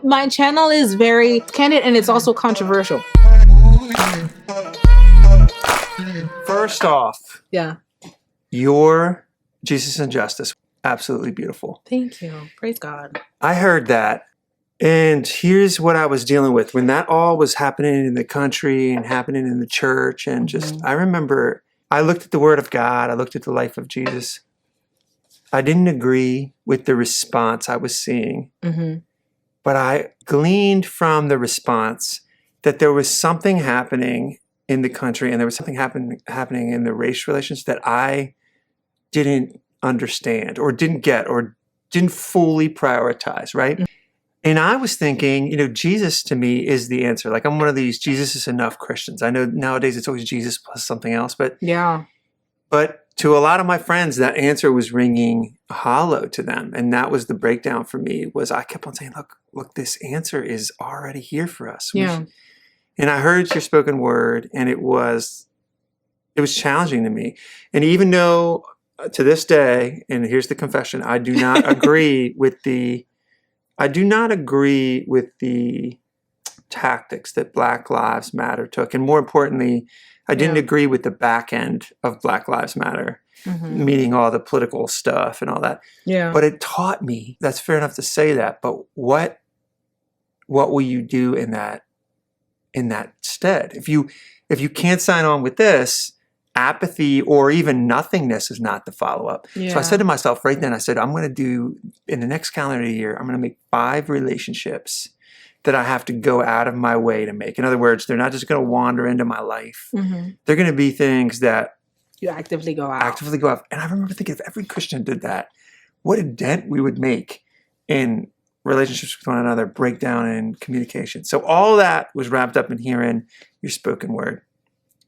My channel is very candid and it's also controversial. First off, Yeah. your Jesus and Justice, absolutely beautiful. Thank you. Praise God. I heard that. And here's what I was dealing with when that all was happening in the country and happening in the church. And just, I remember I looked at the Word of God. I looked at the life of Jesus. I didn't agree with the response I was seeing. But I gleaned from the response that there was something happening in the country and there was something happening in the race relations that I didn't understand or didn't get or didn't fully prioritize, right? And I was thinking, Jesus to me is the answer. Like I'm one of these Jesus is enough Christians. I know nowadays it's always Jesus plus something else, but to a lot of my friends, that answer was ringing hollow to them. And that was the breakdown for me was I kept on saying, look, this answer is already here for us. Yeah. And I heard your spoken word and it was challenging to me. And even though to this day, and here's the confession, I do not agree with the tactics that Black Lives Matter took. And more importantly, I didn't agree with the back end of Black Lives Matter, meaning all the political stuff and all that. Yeah. But it taught me, that's fair enough to say that, but what will you do in that stead? If you can't sign on with this, apathy or even nothingness is not the follow-up. Yeah. So I said to myself right then, I said, I'm going to do, in the next calendar year, I'm going to make 5 relationships that I have to go out of my way to make. In other words, they're not just going to wander into my life. They're going to be things that you actively go out. And I remember thinking, if every Christian did that, what a dent we would make in relationships with one another, breakdown in communication. So all that was wrapped up in hearing your spoken word.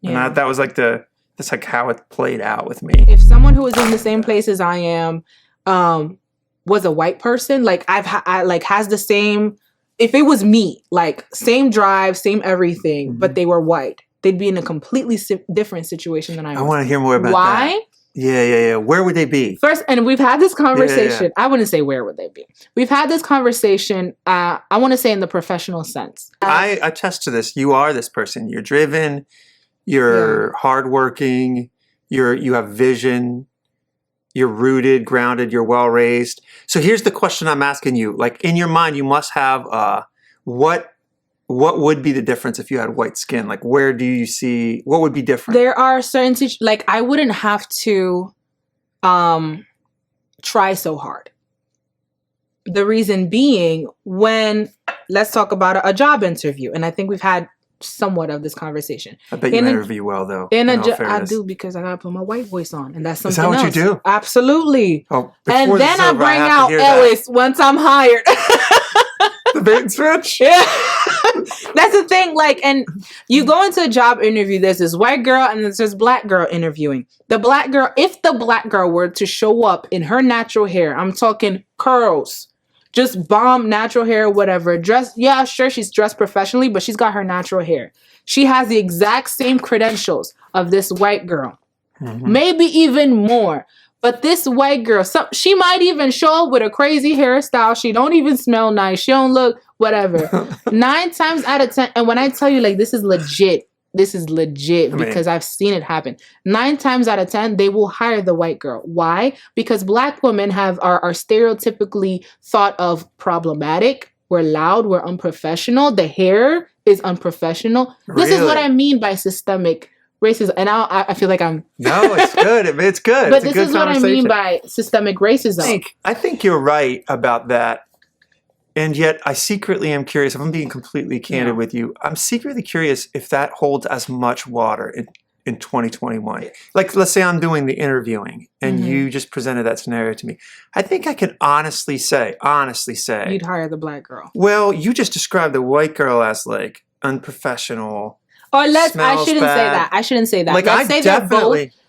Yeah. And that was like that's like how it played out with me. If someone who was in the same place as I am was a white person, like I has the same, if it was me, like same drive, same everything, but they were white, they'd be in a completely different situation than I was. I want to hear more about that. Why? Yeah. Where would they be? First, and we've had this conversation. Yeah. I wouldn't say where would they be. We've had this conversation, I want to say in the professional sense. I attest to this. You are this person. You're driven. You're hardworking. You have vision. You're rooted, grounded. You're well raised. So here's the question I'm asking you. Like in your mind, you must have what would be the difference if you had white skin? Like where do you see what would be different? There are certain like I wouldn't have to try so hard. The reason being, let's talk about a job interview, and I think we've had somewhat of this conversation. I bet you interview well, though. I do, because I gotta put my white voice on, and that's something else. Is that what you do? Absolutely. Oh, and then I bring out Elis once I'm hired. The bait and switch. Yeah. That's the thing. Like, and you go into a job interview, there's this white girl and there's this black girl interviewing. The black girl, if the black girl were to show up in her natural hair, I'm talking curls, just bomb natural hair, whatever. Sure, she's dressed professionally, but she's got her natural hair. She has the exact same credentials of this white girl. Maybe even more. But this white girl, she might even show up with a crazy hairstyle. She don't even smell nice. She don't look whatever. 9 times out of 10, and when I tell you, like, this is legit because I've seen it happen. 9 times out of 10, they will hire the white girl. Why? Because black women are stereotypically thought of problematic. We're loud. We're unprofessional. The hair is unprofessional. Really? This is what I mean by systemic racism. And I feel like I'm... No, it's good. It's good. But this is what I mean by systemic racism. I think you're right about that. And yet I secretly am curious, if I'm being completely candid with you, I'm secretly curious if that holds as much water in 2021. Like, let's say I'm doing the interviewing and you just presented that scenario to me. I think I can honestly say. You'd hire the black girl. Well, you just described the white girl as like unprofessional. Or I shouldn't say that. Like,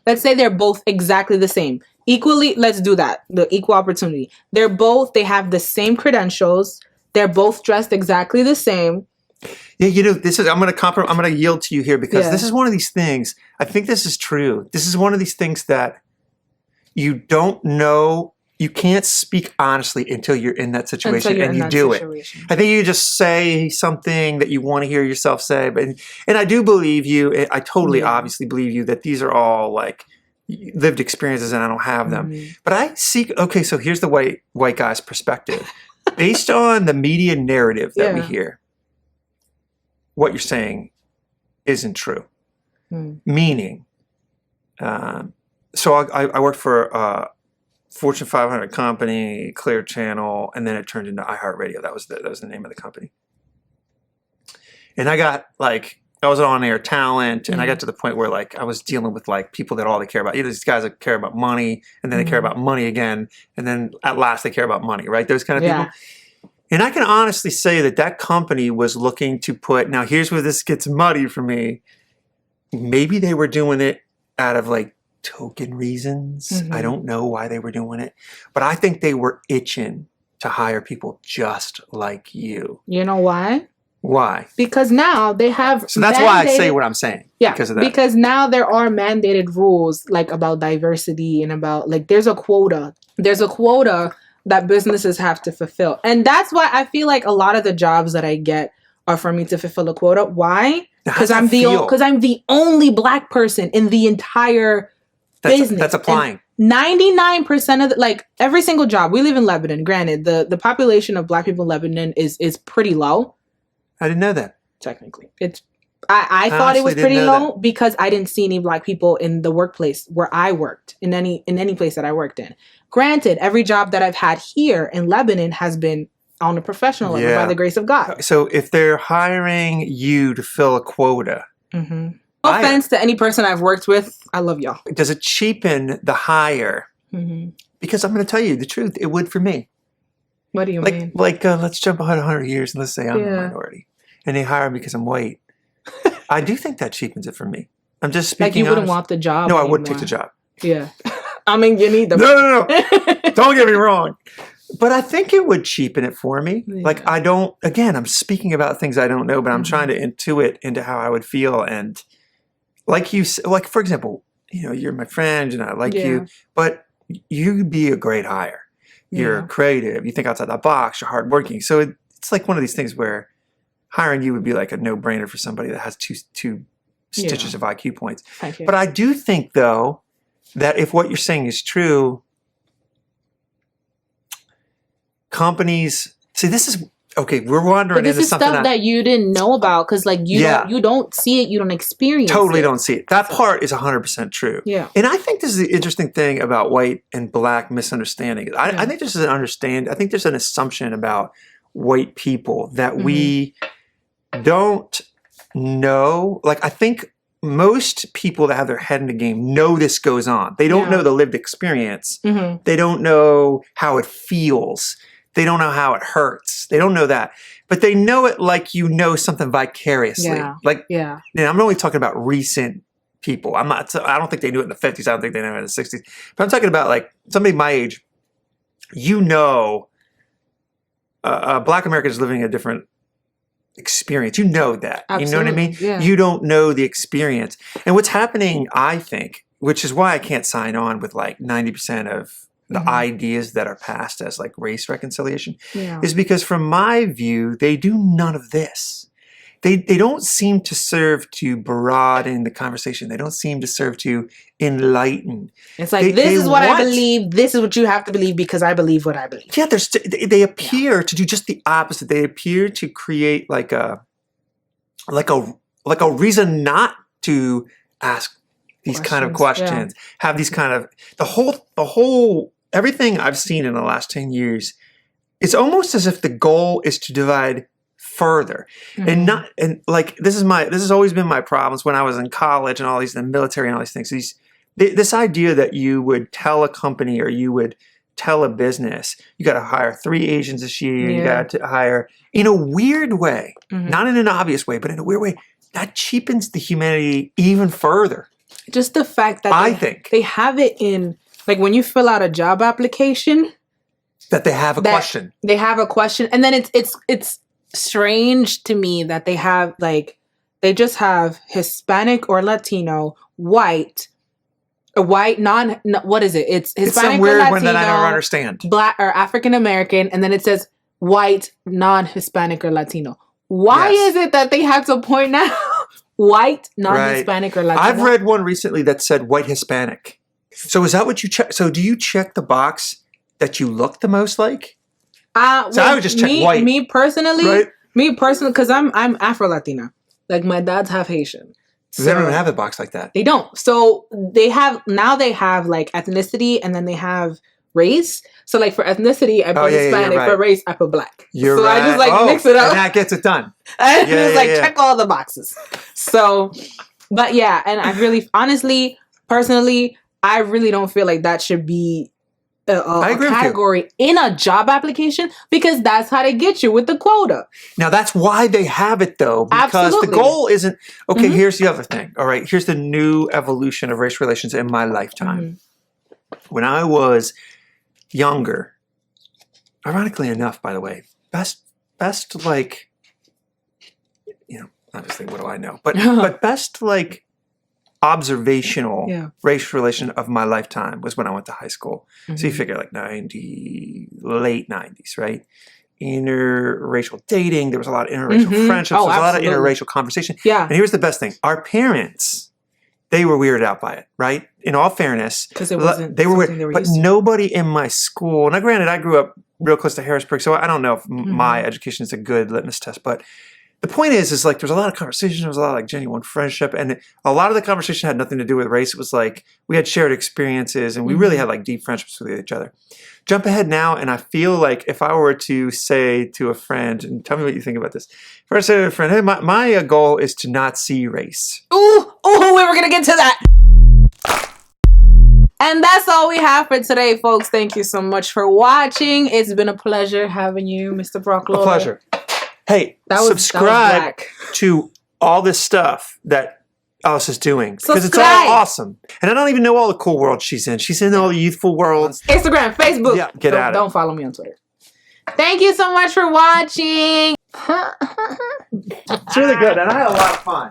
let's say they're both exactly the same. Equally, let's do that. The equal opportunity. They have the same credentials. They're both dressed exactly the same. Yeah, I'm going to yield to you here because this is one of these things. I think this is true. This is one of these things that you don't know you can't speak honestly until you're in that situation Until you're and in you that do situation. it. I think you just say something that you want to hear yourself say, and I do believe you. I totally obviously believe you that these are all like lived experiences and I don't have them. But I seek, okay, so here's the white guy's perspective. Based on the media narrative that we hear, what you're saying isn't true. Meaning, so I worked for a Fortune 500 company, Clear Channel, and then it turned into iHeartRadio. That was the name of the company. And I got like, I was on air talent, and I got to the point where like I was dealing with like people that all they care about. Either these guys that care about money, and then they care about money again, and then at last they care about money, right? Those kind of people. And I can honestly say that that company was looking to put, now here's where this gets muddy for me. Maybe they were doing it out of like token reasons. I don't know why they were doing it, but I think they were itching to hire people just like you. You know why? Why? Because now they have. So that's why I say what I'm saying. Yeah, because of that. Because now there are mandated rules like about diversity and about like there's a quota. There's a quota that businesses have to fulfill, and that's why I feel like a lot of the jobs that I get are for me to fulfill a quota. Why? Because I'm the only Black person in the entire business. That's applying. 99% of like every single job. We live in Lebanon. Granted, the population of Black people in Lebanon is pretty low. I didn't know that. Technically, I thought it was pretty low because I didn't see any Black people in the workplace where I worked in any place that I worked in. Granted, every job that I've had here in Lebanon has been on a professional level by the grace of God. So if they're hiring you to fill a quota, no offense to any person I've worked with, I love y'all. Does it cheapen the hire? Because I'm going to tell you the truth, it would for me. What do you mean? Like, let's jump ahead 100 years and let's say I'm a minority, and they hire me because I'm white. I do think that cheapens it for me. I'm just speaking. Like you wouldn't want the job. No, I wouldn't take the job. Yeah, I mean you need the. No. Don't get me wrong. But I think it would cheapen it for me. Yeah. Like I don't. Again, I'm speaking about things I don't know, but I'm trying to intuit into how I would feel. And like you, like for example, you're my friend and I like you, but you'd be a great hire. You're creative. You think outside the box. You're hardworking. So it's like one of these things where hiring you would be like a no-brainer for somebody that has two stitches of IQ points. But I do think, though, that if what you're saying is true, companies see this is okay. We're wandering into something stuff that you didn't know about because, like, you don't see it, you don't experience. Totally it. Don't see it. That part is 100% true. Yeah, and I think this is the interesting thing about white and Black misunderstanding. I think there's I think there's an assumption about white people that we don't know. Like, I think most people that have their head in the game know this goes on. They don't know the lived experience. They don't know how it feels. They don't know how it hurts. They don't know that. But they know it like something vicariously. And I'm only talking about recent people. I don't think they knew it in the 50s. I don't think they knew it in the 60s. But I'm talking about like somebody my age, Black America is living a different experience. You know that. Absolutely. You know what I mean? Yeah. You don't know the experience. And what's happening, I think, which is why I can't sign on with like 90% of the ideas that are passed as like race reconciliation, is because from my view, they do none of this. They don't seem to serve to broaden the conversation. They don't seem to serve to enlighten. It's like, this is what I believe. This is what you have to believe because I believe what I believe. Yeah, they appear to do just the opposite. They appear to create like a reason not to ask these kind of questions. Have these kind of the whole everything I've seen in the last 10 years. It's almost as if the goal is to divide further and this has always been my problems when I was in college and all these, the military and all these things. This idea that you would tell a company or you would tell a business, you got to hire 3 Asians this year. You got to hire in a weird way, not in an obvious way, but in a weird way that cheapens the humanity even further. Just the fact that I think they have it in, like when you fill out a job application, that they have a question. They have a question, and then it's strange to me that they have like they just have Hispanic or Latino, white, A white, what is it? It's Hispanic It's some or weird Latino, one that I don't understand. Black or African American, and then it says white, non-Hispanic or Latino. Why is it that they have to point out white, non-Hispanic or Latino? I've read one recently that said white Hispanic. So is that what you check? So do you check the box that you look the most like? So I would just check white. Me personally, right? because I'm Afro-Latina. Like my dad's half Haitian. So They don't have a box like that. They don't. So they have like ethnicity and then they have race. So like for ethnicity, I put Hispanic. For race, I put black. You're so right. I just like mix it up. And that gets it done. And it's check all the boxes. So, but yeah, and I really, honestly, personally, I really don't feel like that should be a category in a job application because that's how they get you with the quota. Now that's why they have it though, because the goal isn't okay. Here's the other thing. All right, here's the new evolution of race relations in my lifetime. When I was younger, ironically enough, by the way, best like, you know, obviously, what do I know? But best like observational race relation of my lifetime was when I went to high school. So you figure like late 90s, right? Interracial dating. There was a lot of interracial friendships. There was a lot of interracial conversation. Yeah. And here's the best thing. Our parents, they were weirded out by it, right? In all fairness. Because it wasn't they were weird. they were but used to. nobody in my school, now granted, I grew up real close to Harrisburg, so I don't know if my education is a good litmus test, but the point is like there's a lot of conversation, there was a lot of like genuine friendship, and a lot of the conversation had nothing to do with race. It was like we had shared experiences and we really had like deep friendships with each other. Jump ahead now, and I feel like if I were to say to a friend, and tell me what you think about this. If I were to say to a friend, hey, my goal is to not see race. Ooh, we were going to get to that. And that's all we have for today, folks. Thank you so much for watching. It's been a pleasure having you, Mr. Brock Lowe. A pleasure. Hey, subscribe to all this stuff that Elis is doing because it's all awesome. And I don't even know all the cool worlds she's in. She's in all the youthful worlds. Instagram, Facebook. Yeah, get at it. Don't follow me on Twitter. Thank you so much for watching. It's really good, and I had a lot of fun.